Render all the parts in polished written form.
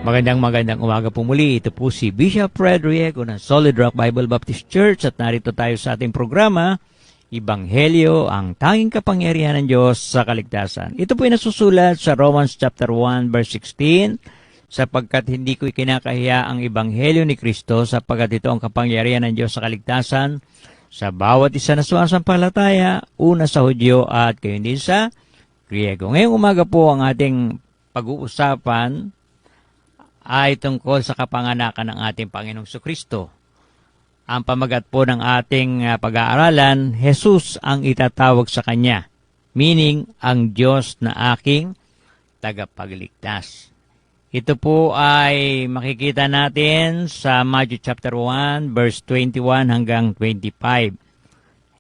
Magandang umaga po muli. Ito po si Bishop Fred Riego ng Solid Rock Bible Baptist Church at narito tayo sa ating programa, Ebanghelyo, ang tanging kapangyarihan ng Diyos sa kaligtasan. Ito po ay nasusulat sa Romans chapter 1 verse 16, sapagkat hindi ko ikinakahiya ang Ebanghelyo ni Kristo, sapagkat ito ang kapangyarihan ng Diyos sa kaligtasan sa bawat isa na sumasampalataya, una sa Hudyo at kayo din sa Griego. Ngayong umaga po ang ating pag-uusapan ay tungkol sa kapanganakan ng ating Panginoong Kristo. Ang pamagat po ng ating pag-aaralan, Jesus ang itatawag sa Kanya, meaning ang Diyos na aking tagapagligtas. Ito po ay makikita natin sa Matthew chapter 1, verse 21 hanggang 25.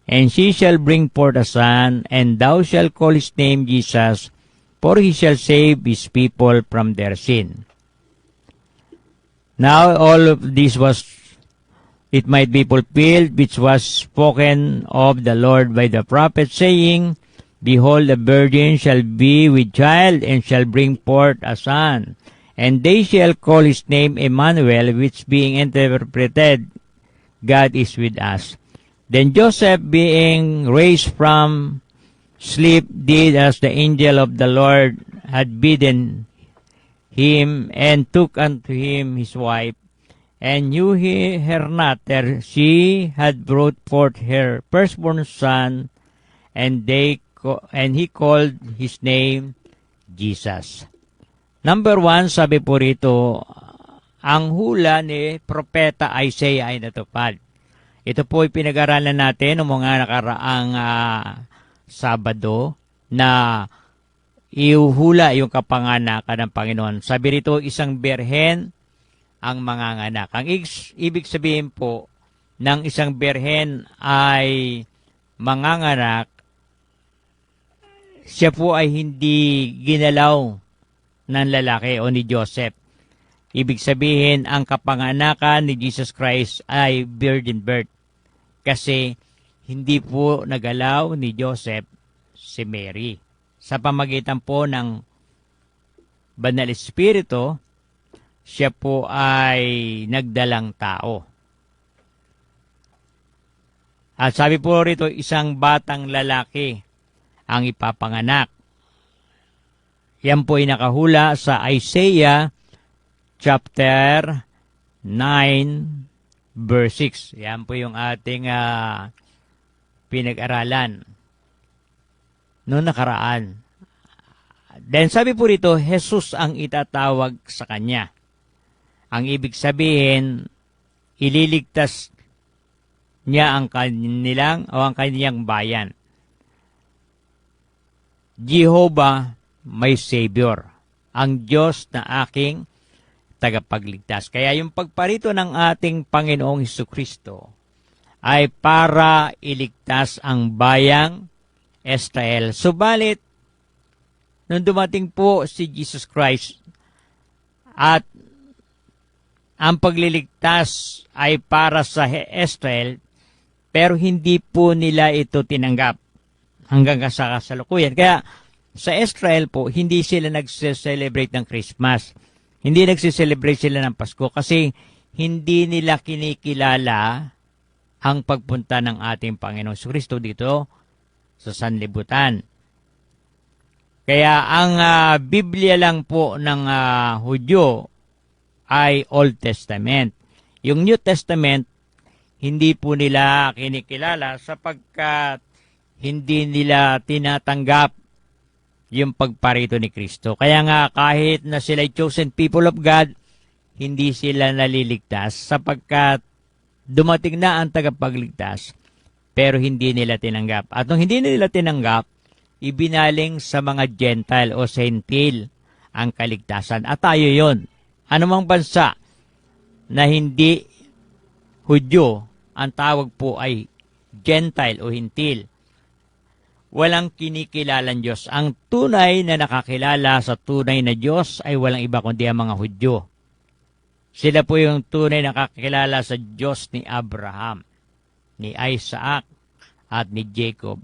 And she shall bring forth a son, and thou shalt call his name Jesus, for he shall save his people from their sin. Now all of this was, it might be fulfilled, which was spoken of the Lord by the prophet, saying, Behold, the virgin shall be with child, and shall bring forth a son, and they shall call his name Emmanuel, which being interpreted, God is with us. Then Joseph, being raised from sleep, did as the angel of the Lord had bidden him, and took unto him his wife, and knew her not, that she had brought forth her firstborn son, and he called his name Jesus. Number 1, sabi po rito, ang hula ni Propeta Isaiah ay natupad. Ito po ay pinag-aralan natin noong mga nakaraang Sabado na iuhula yung kapanganakan ng Panginoon. Sabi rito, isang birhen ang manganganak. Ang ibig sabihin po ng isang birhen ay manganganak, siya po ay hindi ginalaw ng lalaki o ni Joseph. Ibig sabihin, ang kapanganakan ni Jesus Christ ay virgin birth. Kasi hindi po nagalaw ni Joseph si Mary. Sa pamagitan po ng Banal Espiritu, siya po ay nagdalang tao. At sabi po rito, isang batang lalaki ang ipapanganak. Yan po ay nakahula sa Isaiah chapter 9 verse 6. Yan po yung ating pinag-aralan noong nakaraan. Then sabi po rito, Jesus ang itatawag sa Kanya. Ang ibig sabihin, ililigtas niya ang kanyang bayan. Jehovah, may Savior, ang Diyos na aking tagapagligtas. Kaya yung pagparito ng ating Panginoong Hesukristo ay para iligtas ang bayang Israel. Subalit, nung dumating po si Jesus Christ at ang pagliligtas ay para sa Israel, pero hindi po nila ito tinanggap hanggang sa kasalukuyan. Kaya sa Israel po, hindi sila nagse-celebrate ng Christmas. Hindi nagse-celebrate sila ng Pasko kasi hindi nila kinikilala ang pagpunta ng ating Panginoong Kristo dito sa sanlibutan. Kaya ang Biblia lang po ng Hudyo ay Old Testament. Yung New Testament, hindi po nila kinikilala sapagkat hindi nila tinatanggap yung pagparito ni Kristo. Kaya nga kahit na sila chosen people of God, hindi sila naliligtas sapagkat dumating na ang tagapagligtas, pero hindi nila tinanggap. At nung hindi nila tinanggap, ibinaling sa mga Gentile o Sentil ang kaligtasan. At tayo yon. Anumang bansa na hindi Hudyo, ang tawag po ay Gentile o Hintil. Walang kinikilalang Diyos. Ang tunay na nakakilala sa tunay na Diyos ay walang iba kundi ang mga Hudyo. Sila po yung tunay na nakakilala sa Diyos ni Abraham, ni Isaac, at ni Jacob.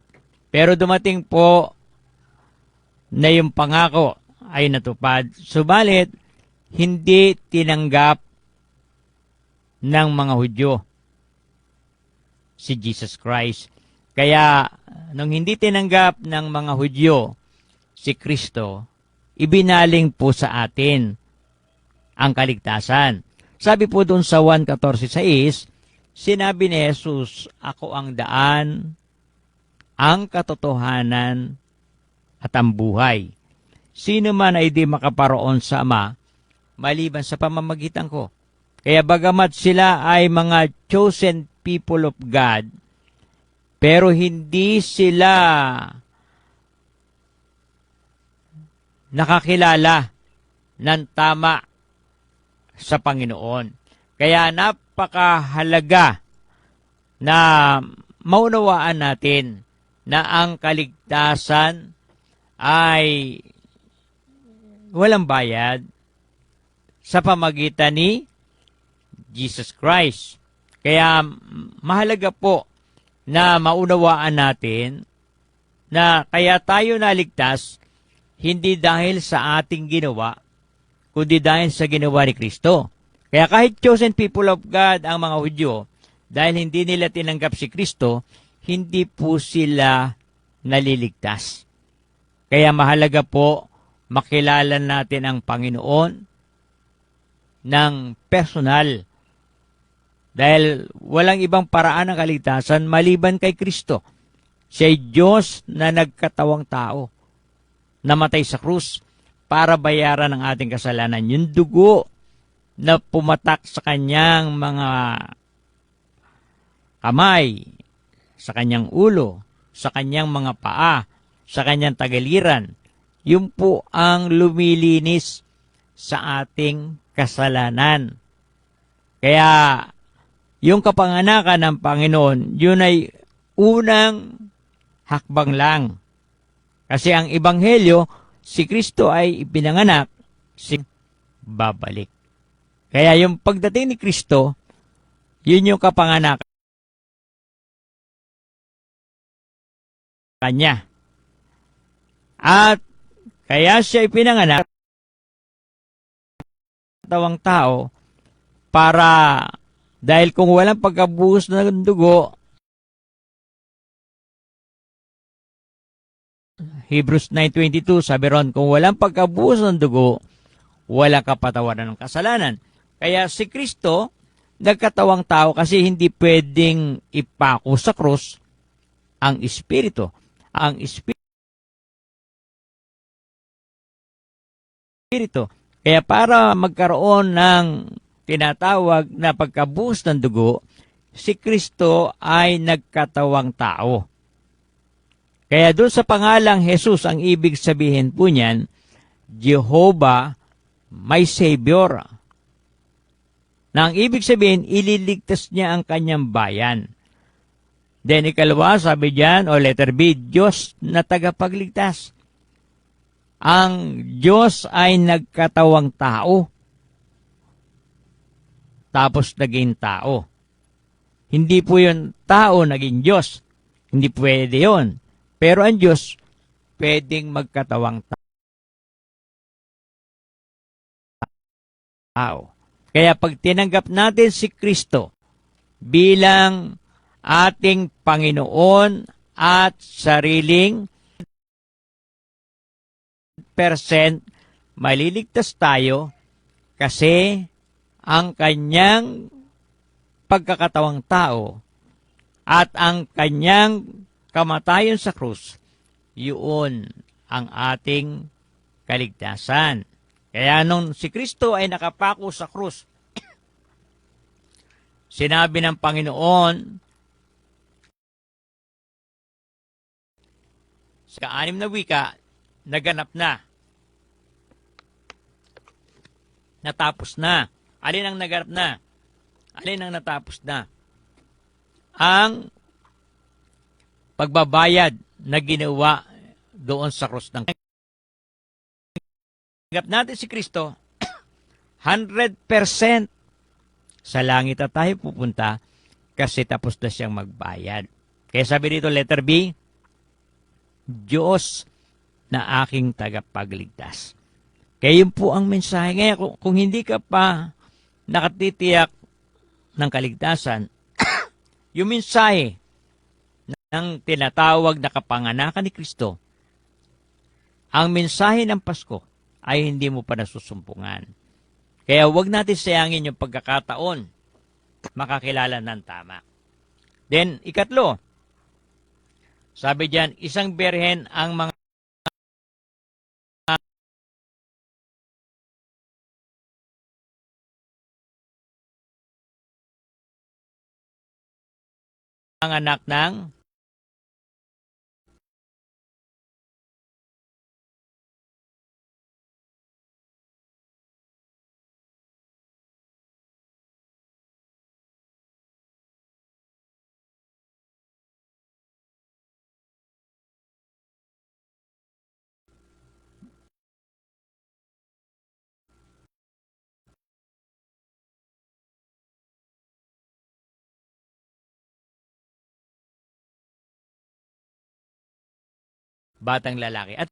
Pero dumating po na yung pangako ay natupad. Subalit, hindi tinanggap ng mga Hudyo si Jesus Christ. Kaya, nung hindi tinanggap ng mga Hudyo si Kristo, ibinaling po sa atin ang kaligtasan. Sabi po doon sa 1:14-6, sinabi ni Jesus, "Ako ang daan, ang katotohanan, at ang buhay. Sino man ay di makaparoon sa Ama, maliban sa pamamagitan ko." Kaya bagamat sila ay mga chosen people of God, pero hindi sila nakakilala ng tama sa Panginoon. Kaya napakahalaga na maunawaan natin na ang kaligtasan ay walang bayad sa pamagitan ni Jesus Christ. Kaya mahalaga po na maunawaan natin na kaya tayo naligtas hindi dahil sa ating ginawa, kundi dahil sa ginawa ni Kristo. Kaya kahit chosen people of God ang mga Hudyo, dahil hindi nila tinanggap si Kristo, hindi po sila naliligtas. Kaya mahalaga po makilala natin ang Panginoon ng personal. Dahil walang ibang paraan ng kaligtasan maliban kay Kristo. Siya ay Diyos na nagkatawang tao, namatay sa krus para bayaran ang ating kasalanan. Yung dugo na pumatak sa kanyang mga kamay, sa kanyang ulo, sa kanyang mga paa, sa kanyang tagaliran, yun po ang lumilinis sa ating kasalanan. Kaya, yung kapanganakan ng Panginoon, yun ay unang hakbang lang. Kasi ang Ebanghelyo, si Kristo ay ipinanganak, si babalik. Kaya yung pagdating ni Kristo, yun yung kapanganakan kanya. At kaya siya ipinanganak tawang tao para dahil kung walang pagkabuhos ng dugo, Hebrews 9:22 sabi ron, kung walang pagkabuhos ng dugo, walang kapatawaran ng kasalanan. Kaya si Kristo nagkatawang tao kasi hindi pwedeng ipako sa krus ang Espiritu. Ang Espiritu. Kaya para magkaroon ng tinatawag na pagkabuhos ng dugo, si Kristo ay nagkatawang tao. Kaya doon sa pangalang Jesus, ang ibig sabihin po niyan, Jehovah, my Savior. Na ang ibig sabihin, ililigtas niya ang kanyang bayan. Then ikalawa, sabi diyan, o letter B, Diyos na tagapagligtas. Ang Diyos ay nagkatawang tao. Tapos naging tao. Hindi po yun tao naging Diyos. Hindi pwede yun. Pero ang Diyos, pwedeng magkatawang tao. Kaya pag tinanggap natin si Kristo bilang ating Panginoon at sariling percent, maliligtas tayo kasi ang kanyang pagkakatawang tao at ang kanyang kamatayon sa krus, yun ang ating kaligtasan. Kaya nung si Kristo ay nakapako sa krus, sinabi ng Panginoon sa 6 na wika, naganap na. Natapos na. Alin ang naganap na? Alin ang natapos na? Ang pagbabayad na ginawa doon sa krus ng tanggap natin si Kristo, 100% sa langit at tayo pupunta kasi tapos na siyang magbayad. Kaya sabi dito, letter B, Diyos na aking tagapagligtas. Kaya yun po ang mensahe. Ngayon, kung hindi ka pa nakatitiyak ng kaligtasan, yung mensahe ng tinatawag na kapanganakan ni Kristo, ang mensahe ng Pasko ay hindi mo pa nasusumpungan. Kaya huwag natin sayangin yung pagkakataon makakilala ng tama. Then, ikatlo, sabi diyan, isang birhen ang mga anak ng batang lalaki. At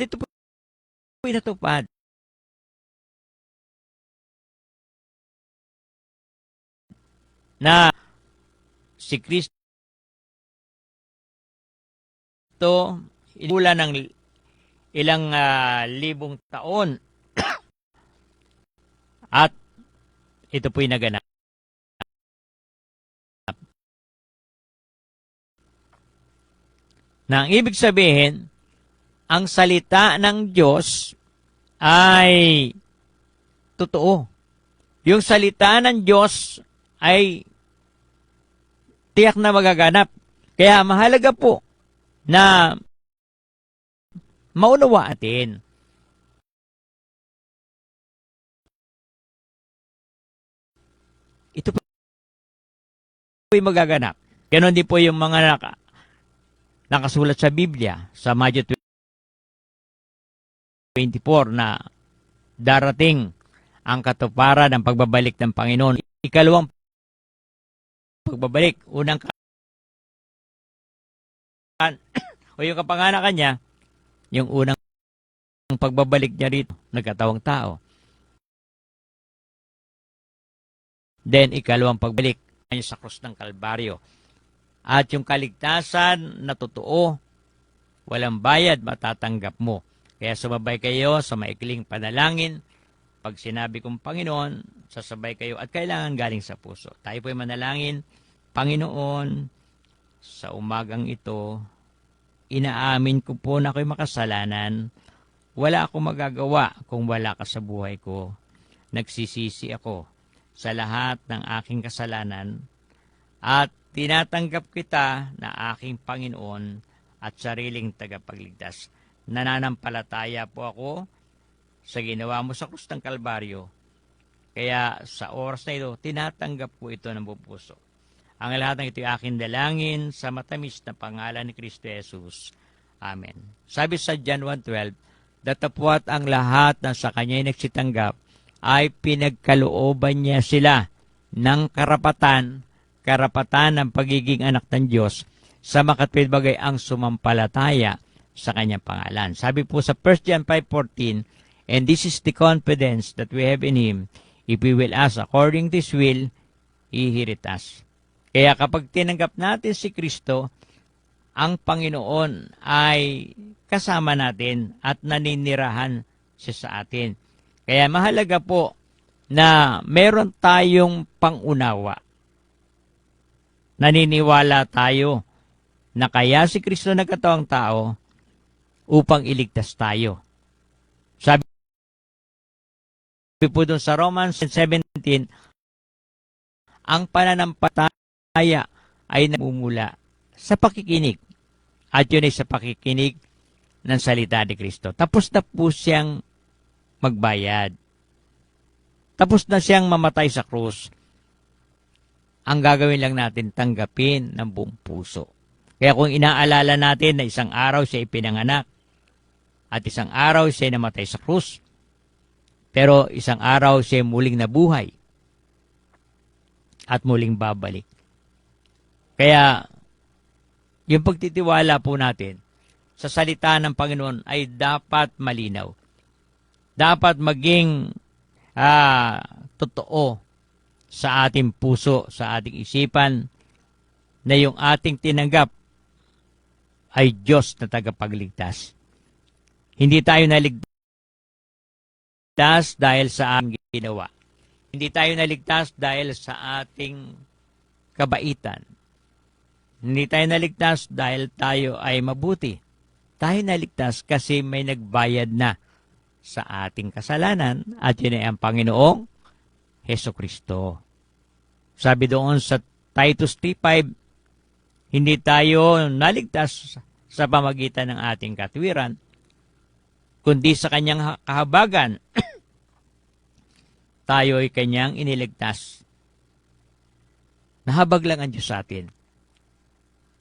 ito po natupad. Na si Kristo inula ng ilang libong taon at ito po'y naganap. Na ang ibig sabihin, ang salita ng Diyos ay totoo. Yung salita ng Diyos ay tiyak na magaganap. Kaya mahalaga po na maunawaan natin. Ito po ay magaganap. Ganon din po yung mga nakasulat sa Biblia, sa Matthew 24 na darating ang katuparan ng pagbabalik ng Panginoon. Ikalawang pagbabalik, unang o yung kapanganakan niya, yung unang pagbabalik niya rito, nagkatawang tao. Then, ikalawang pagbalik niya sa krus ng Kalbaryo. At yung kaligtasan na totoo, walang bayad, matatanggap mo. Kaya sumabay kayo sa maikling panalangin. Pag sinabi kong Panginoon, sasabay kayo at kailangan galing sa puso. Tayo po'y manalangin. Panginoon, sa umagang ito, inaamin ko po na ako'y makasalanan. Wala akong magagawa kung wala ka sa buhay ko. Nagsisisi ako sa lahat ng aking kasalanan at tinatanggap kita na aking Panginoon at sariling tagapagligtas. Nananampalataya po ako sa ginawa mo sa krus ng Kalbaryo. Kaya sa oras na ito, tinatanggap ko ito ng buong puso. Ang lahat ng ito ay aking dalangin sa matamis na pangalan ni Kristo Jesus. Amen. Sabi sa John 1:12, datapwat ang lahat na sa kanya'y nagsitanggap ay pinagkalooban niya sila ng karapatan ng pagiging anak ng Diyos sa makatwid bagay ang sumampalataya sa kanyang pangalan. Sabi po sa 1 John 5:14, and this is the confidence that we have in Him, if we will ask according to His will, He heareth us. Kaya kapag tinanggap natin si Kristo, ang Panginoon ay kasama natin at naninirahan siya sa atin. Kaya mahalaga po na meron tayong pangunawa. Naniniwala tayo na kaya si Kristo nagkatawang tao upang iligtas tayo. Sabi po doon sa Romans 17, ang pananampalataya ay namumula sa pakikinig. At yun ay sa pakikinig ng salita ni Kristo. Tapos na po siyang magbayad. Tapos na siyang mamatay sa krus. Ang gagawin lang natin, tanggapin ng buong puso. Kaya kung inaalala natin na isang araw siya ipinanganak at isang araw siya namatay sa krus, pero isang araw siya muling nabuhay at muling babalik. Kaya, yung pagtitiwala po natin sa salita ng Panginoon ay dapat malinaw. Dapat maging totoo sa ating puso, sa ating isipan, na yung ating tinanggap ay Diyos na tagapagligtas. Hindi tayo naligtas dahil sa ating ginawa. Hindi tayo naligtas dahil sa ating kabaitan. Hindi tayo naligtas dahil tayo ay mabuti. Tayo naligtas kasi may nagbayad na sa ating kasalanan at yun ay ang Panginoong Hesukristo. Sabi doon sa Titus 3:5, hindi tayo naligtas sa pamagitan ng ating katwiran, kundi sa kanyang kahabagan, tayo ay kanyang iniligtas. Nahabag lang ang Diyos sa atin.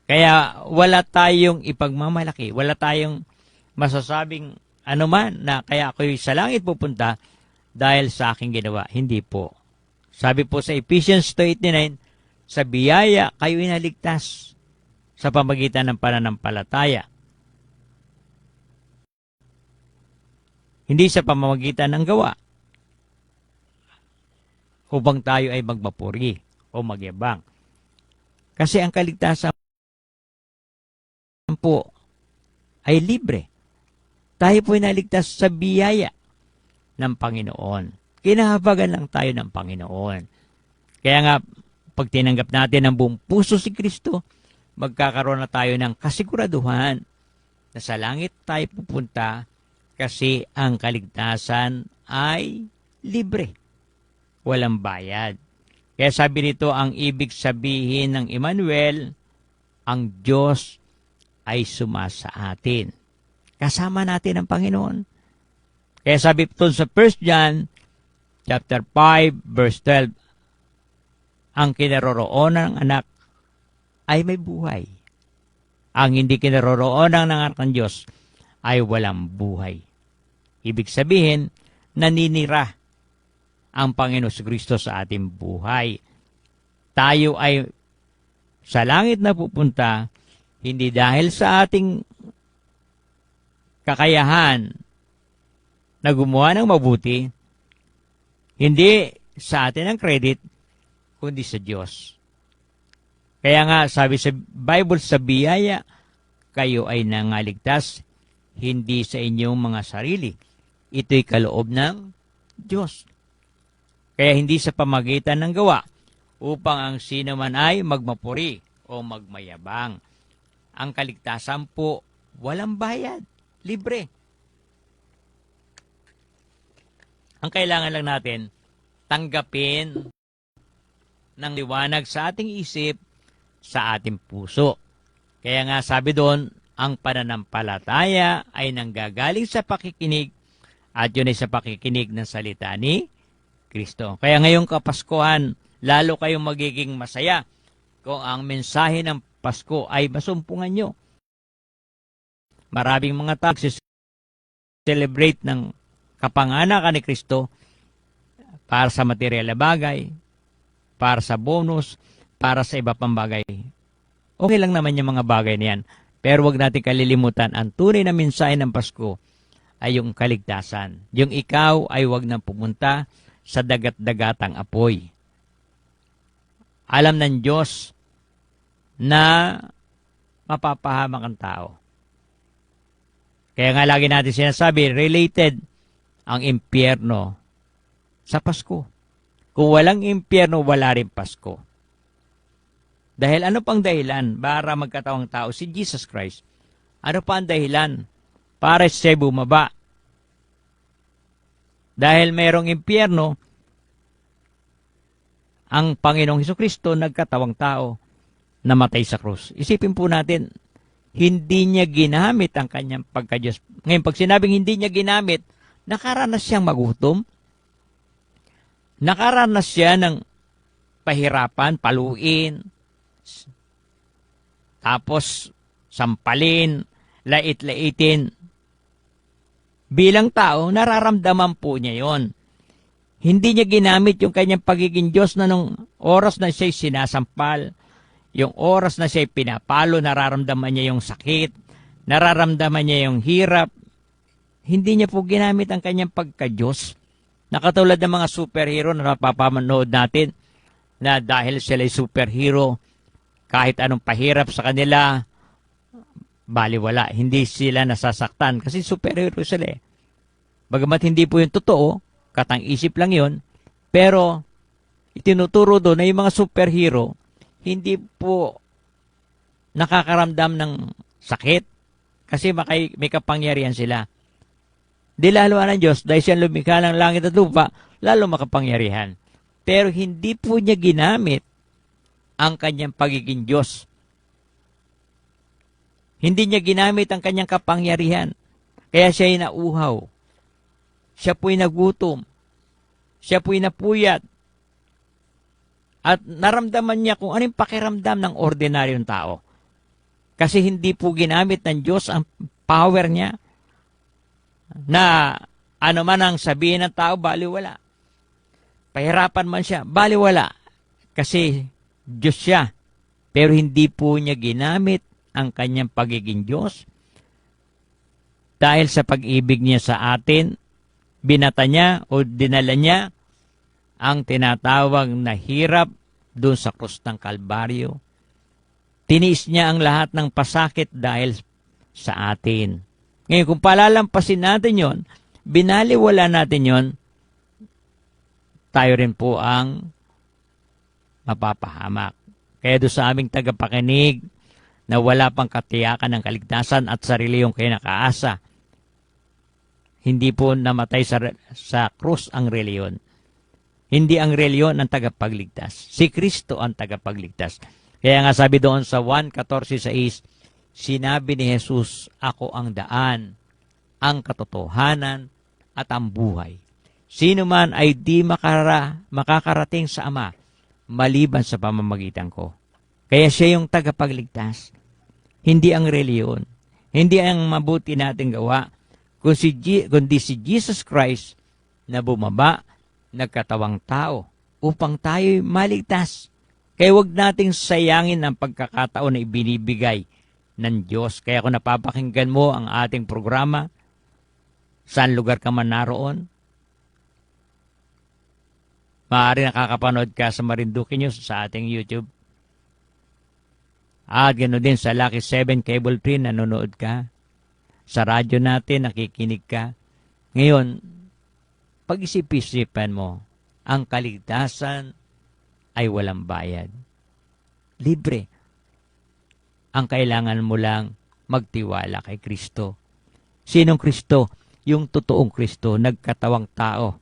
Kaya wala tayong ipagmamalaki, wala tayong masasabing anuman na kaya ako'y sa langit pupunta dahil sa aking ginawa. Hindi po. Sabi po sa Ephesians 2:8-9, sa biyaya kayo inaligtas sa pamagitan ng pananampalataya. Hindi sa pamamagitan ng gawa. Upang tayo ay magmapuri o magyabang. Kasi ang kaligtasan po ay libre. Tayo po ay naligtas sa biyaya ng Panginoon. Kinahabagan lang tayo ng Panginoon. Kaya nga, pag tinanggap natin ang buong puso si Kristo, magkakaroon na tayo ng kasiguraduhan na sa langit tayo pupunta kasi ang kaligtasan ay libre. Walang bayad. Kaya sabi nito, ang ibig sabihin ng Emmanuel, ang Diyos ay sumasa atin. Kasama natin ang Panginoon. Kaya sabi ito sa 1 John chapter 5 verse 12, ang kinaroroonan ng anak ay may buhay. Ang hindi kinaroroonan ng anak ng Diyos ay walang buhay. Ibig sabihin, naninira ang Panginoon Kristo sa ating buhay. Tayo ay sa langit na pupunta, hindi dahil sa ating kakayahan na gumawa ng mabuti, hindi sa atin ang credit, kundi sa Diyos. Kaya nga, sabi sa Bible, sa biyaya, kayo ay nangaligtas, hindi sa inyong mga sarili. Ito'y kaloob ng Diyos. Kaya hindi sa pamagitan ng gawa, upang ang sino man ay magmapuri o magmayabang. Ang kaligtasan po, walang bayad. Libre. Ang kailangan lang natin, tanggapin ng liwanag sa ating isip, sa ating puso. Kaya nga sabi doon, ang pananampalataya ay nanggagaling sa pakikinig at yun ay sa pakikinig ng salita ni Kristo. Kaya ngayong Kapaskuhan, lalo kayong magiging masaya kung ang mensahe ng Pasko ay masumpungan nyo. Maraming mga tao celebrate ng kapanganakan ni Kristo para sa material na bagay, para sa bonus, para sa iba pang bagay. Okay lang naman yung mga bagay na yan. Pero wag natin kalilimutan, ang tunay na mensahe ng Pasko ay yung kaligtasan. Yung ikaw ay wag nang pumunta sa dagat-dagatang apoy. Alam ng Diyos na mapapahamak ang tao. Kaya nga lagi natin sinasabi, related ang impyerno sa Pasko. Kung walang impyerno, wala rin Pasko. Dahil ano pang dahilan para magkatawang tao si Jesus Christ? Ano pa ang dahilan para siya bumaba? Dahil mayroong impyerno, ang Panginoong Hesukristo nagkatawang tao, namatay sa krus. Isipin po natin, hindi niya ginamit ang kanyang pagka-Diyos. Ngayon, pag sinabing hindi niya ginamit, nakaranas siyang magutom. Nakaranas siya ng pahirapan, paluin, tapos sampalin, lait-laitin. Bilang tao, nararamdaman po niya yon. Hindi niya ginamit yung kanyang pagiging Diyos na nung oras na siya'y sinasampal, yung oras na siya'y pinapalo, nararamdaman niya yung sakit, nararamdaman niya yung hirap, hindi niya po ginamit ang kanyang pagka-Diyos. Nakatulad ng mga superhero na napapanood natin na dahil sila ay superhero, kahit anong pahirap sa kanila, baliwala. Hindi sila nasasaktan kasi superhero sila eh. Bagamat hindi po yung totoo, katang-isip lang yun, pero itinuturo doon na yung mga superhero, hindi po nakakaramdam ng sakit kasi may kapangyarihan sila. Di lalo ng Diyos, dahil siya lumikha ng langit at lupa, lalo makapangyarihan. Pero hindi po niya ginamit ang kanyang pagiging Diyos. Hindi niya ginamit ang kanyang kapangyarihan. Kaya siya ay nauhaw. Siya po'y nagutom. Siya po'y napuyat. At naramdaman niya kung anong pakiramdam ng ordinaryong tao. Kasi hindi po ginamit ng Diyos ang power niya na ano man ang sabihin ng tao, baliwala. Pahirapan man siya, baliwala. Kasi Diyos siya. Pero hindi po niya ginamit ang kanyang pagiging Diyos. Dahil sa pag-ibig niya sa atin, binata niya o dinala niya ang tinatawag na hirap doon sa krus ng Kalbaryo. Tiniis niya ang lahat ng pasakit dahil sa atin. Ngayon, kung palalampasin natin yon, binaliwala natin yon, tayo rin po ang mapapahamak. Kaya doon sa aming tagapakinig na wala pang katiyakan ng kaligtasan at sarili yung kinakaasa, hindi po namatay sa krus ang reliyon. Hindi ang reliyon ang tagapagligtas. Si Kristo ang tagapagligtas. Kaya nga sabi doon sa 1:14-6, sinabi ni Jesus, ako ang daan, ang katotohanan, at ang buhay. Sino man ay di makakarating sa Ama, maliban sa pamamagitan ko. Kaya siya yung tagapagligtas. Hindi ang reliyon. Hindi ang mabuti nating gawa, kundi si Jesus Christ na bumaba, nagkatawang tao, upang tayo'y maligtas. Kaya huwag nating sayangin ang pagkakataon na ibinibigay ng Diyos. Kaya kung napapakinggan mo ang ating programa, saan lugar ka man naroon, maaari nakakapanood ka sa Marinduque News sa ating YouTube. At ganoon din sa Lucky 7 Cable 3, nanonood ka. Sa radyo natin, nakikinig ka. Ngayon, pag-isip-isipan mo, ang kaligtasan ay walang bayad. Libre. Ang kailangan mo lang magtiwala kay Kristo. Sinong Kristo? Yung totoong Kristo, nagkatawang tao.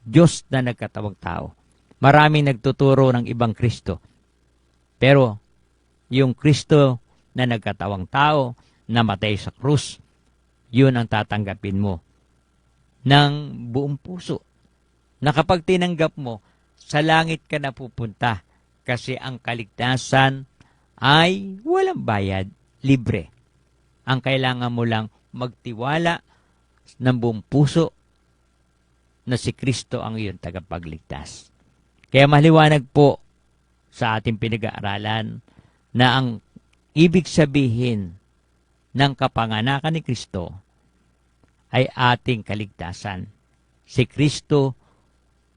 Diyos na nagkatawang tao. Maraming nagtuturo ng ibang Kristo. Pero, yung Kristo na nagkatawang tao, namatay sa krus, yun ang tatanggapin mo ng buong puso. Na kapag tinanggap mo, sa langit ka na pupunta kasi ang kaligtasan ay walang bayad, libre. Ang kailangan mo lang magtiwala ng buong puso na si Kristo ang iyong tagapagligtas. Kaya maliwanag po sa ating pinag-aaralan na ang ibig sabihin ng kapanganakan ni Kristo ay ating kaligtasan. Si Kristo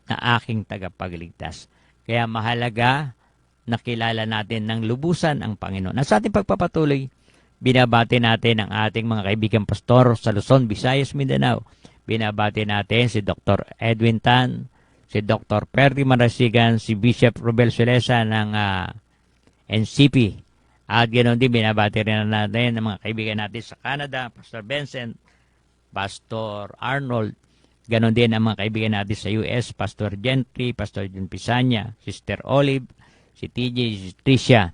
na aking tagapagligtas. Kaya mahalaga na kilala natin ng lubusan ang Panginoon. At sa ating pagpapatuloy, binabati natin ang ating mga kaibigan pastor sa Luzon, Visayas, Mindanao. Binabati natin si Dr. Edwin Tan, si Dr. Perry Marasigan, si Bishop Rubel Solesa ng NCP. At ganoon din, binabati rin natin ang mga kaibigan natin sa Canada, Pastor Vincent, Pastor Arnold. Ganon din ang mga kaibigan natin sa US, Pastor Gentry, Pastor John Pisanya, Sister Olive, si TJ, si Tricia.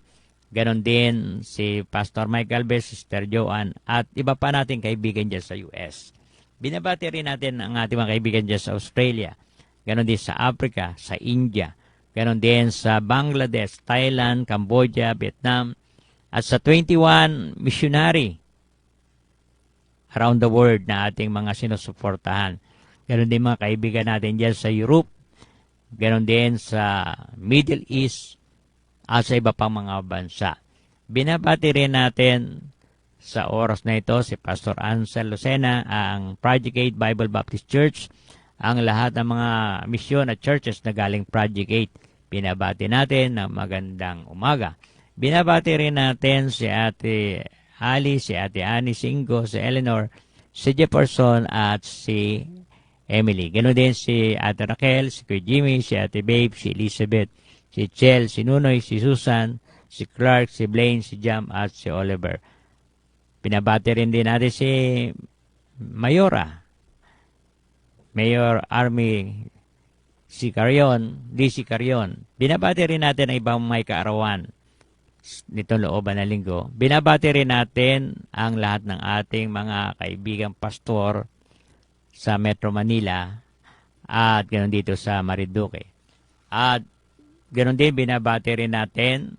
Ganon din si Pastor Mike Alves, Sister Joanne, at iba pa nating kaibigan dyan sa US. Binabati rin natin ang ating mga kaibigan dyan sa Australia. Ganon din sa Africa, sa India. Ganon din sa Bangladesh, Thailand, Cambodia, Vietnam, at sa 21 missionary around the world na ating mga sinusuportahan. Ganon din mga kaibigan natin dyan sa Europe, ganon din sa Middle East, at sa iba pang mga bansa. Binabati rin natin sa oras na ito si Pastor Ansel Lucena, ang Project 8 Bible Baptist Church, ang lahat ng mga misyon at churches na galing Project 8. Binabati natin ng magandang umaga. Binabati rin natin si Ate Ali, si Ate Annie, si Ingo, si Eleanor, si Jefferson at si Emily. Ganoon din si Ate Raquel, si Kuya Jimmy, si Ate Babe, si Elizabeth, si Chel, si Nunoy, si Susan, si Clark, si Blaine, si Jam at si Oliver. Pinabati rin din natin si Mayora, Mayor Army si Carion, DC Carion. Binabati rin natin ang ibang may kaarawan nitong looban na linggo. Binabati rin natin ang lahat ng ating mga kaibigang pastor sa Metro Manila at ganoon dito sa Marinduque. At ganoon din binabati rin natin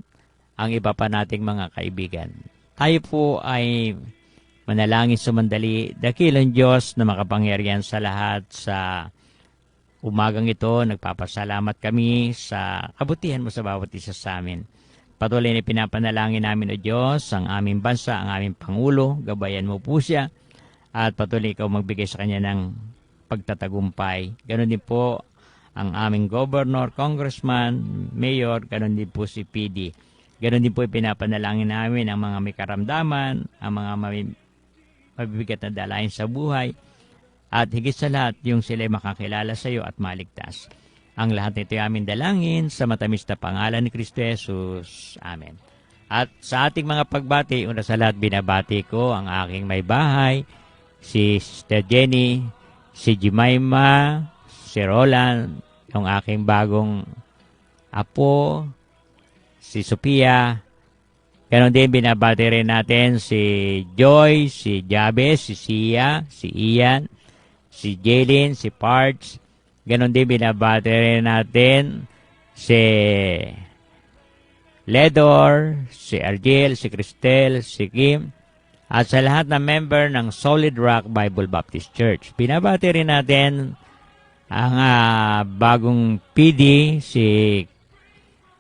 ang iba pa nating mga kaibigan. Tayo po ay manalangin sumandali. Dakilang Diyos na makapangyarihan sa lahat sa umagang ito. Nagpapasalamat kami sa kabutihan mo sa bawat isa sa amin. Patuloy na pinapanalangin namin, O Diyos, ang aming bansa, ang aming Pangulo. Gabayan mo po siya at patuloy ikaw magbigay sa kanya ng pagtatagumpay. Ganon din po ang aming governor, congressman, mayor, ganon din po si PD. Ganon din po pinapanalangin namin ang mga may karamdaman, ang mga mabibigat na dalahin sa buhay, at higit sa lahat yung sila makakilala sa iyo at maligtas. Ang lahat nito ay aming dalangin sa matamis na pangalan ni Kristo Jesus. Amen. At sa ating mga pagbati, una sa lahat binabati ko ang aking may bahay, si Sister Jenny, si Jemima, si Roland, yung aking bagong apo, si Sophia. Ganon din binabati rin natin si Joy, si Jabez, si Sia, si Ian, si Jaylin, si Parts. Ganon din binabati rin natin si Ledor, si Argel, si Cristel, si Kim, at sa lahat ng member ng Solid Rock Bible Baptist Church. Binabati rin natin ang bagong PD, si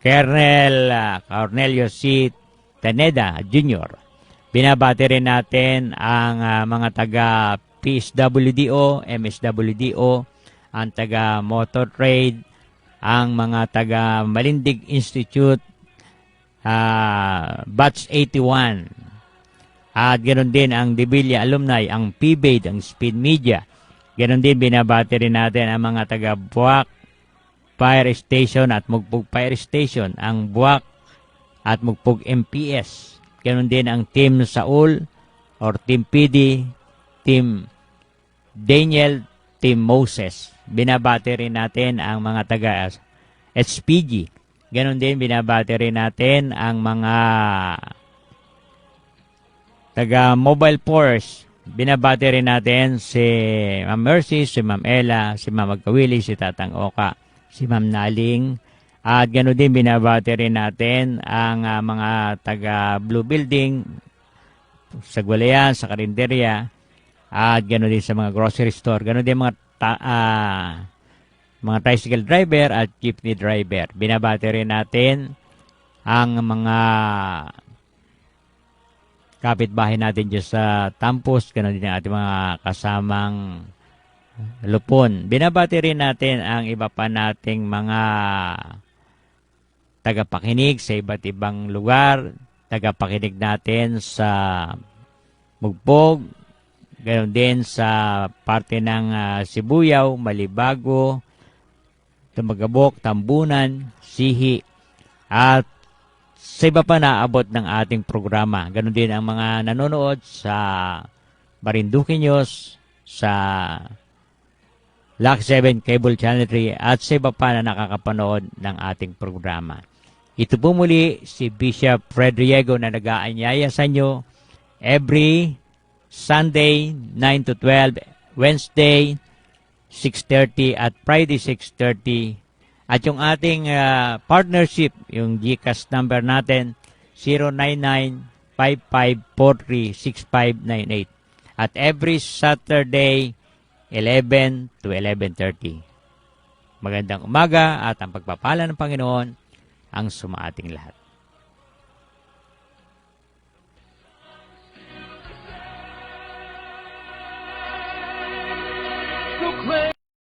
Colonel Cornelio C. Taneda Jr. Binabati rin natin ang mga taga PSWDO, MSWDO, ang taga Motor Trade, ang mga taga Malindig Institute, Batch 81, at ganoon din ang Dibilla Alumni, ang PBAID, ang Speed Media. Ganoon din binabati rin natin ang mga taga Buwak Fire Station at Mugpug Fire Station, ang Buwak at Mugpug MPS. Ganoon din ang Team Saul or Team PD, Team Daniel, Team Moses. Binabati rin natin ang mga taga HPG. Ganon din binabati rin natin ang mga taga Mobile Force. Binabati rin natin si Ma'am Mercy, si Ma'am Ella, si Ma'am Magkawili, si Tatang Oka, si Ma'am Naling. At ganon din binabati rin natin ang mga taga Blue Building, sa Gwalayan, sa Karinderya, at ganon din sa mga grocery store. Ganon din mga tricycle driver at jeepney driver. Binabati rin natin ang mga kapitbahay natin dyan sa Tampos, ganoon din ang ating mga kasamang Lupon. Binabati rin natin ang iba pa nating mga tagapakinig sa iba't ibang lugar, tagapakinig natin sa Mugpog, ganoon din sa parte ng Sibuyaw, Malibago, Tumagabok, Tambunan, Sihi, at sa iba pa naabot ng ating programa. Ganon din ang mga nanonood sa Marinduque News, sa Lock 7 Cable Channel 3, at sa iba pa na nakakapanood ng ating programa. Ito po muli si Bishop Fred Riego na nag-aanyaya sa inyo every Sunday 9 to 12, Wednesday 6:30 at Friday 6:30. At yung ating partnership, yung GCash number natin, 099-5543-6598. At every Saturday, 11 to 11:30. Magandang umaga at ang pagpapala ng Panginoon ang sumaating lahat.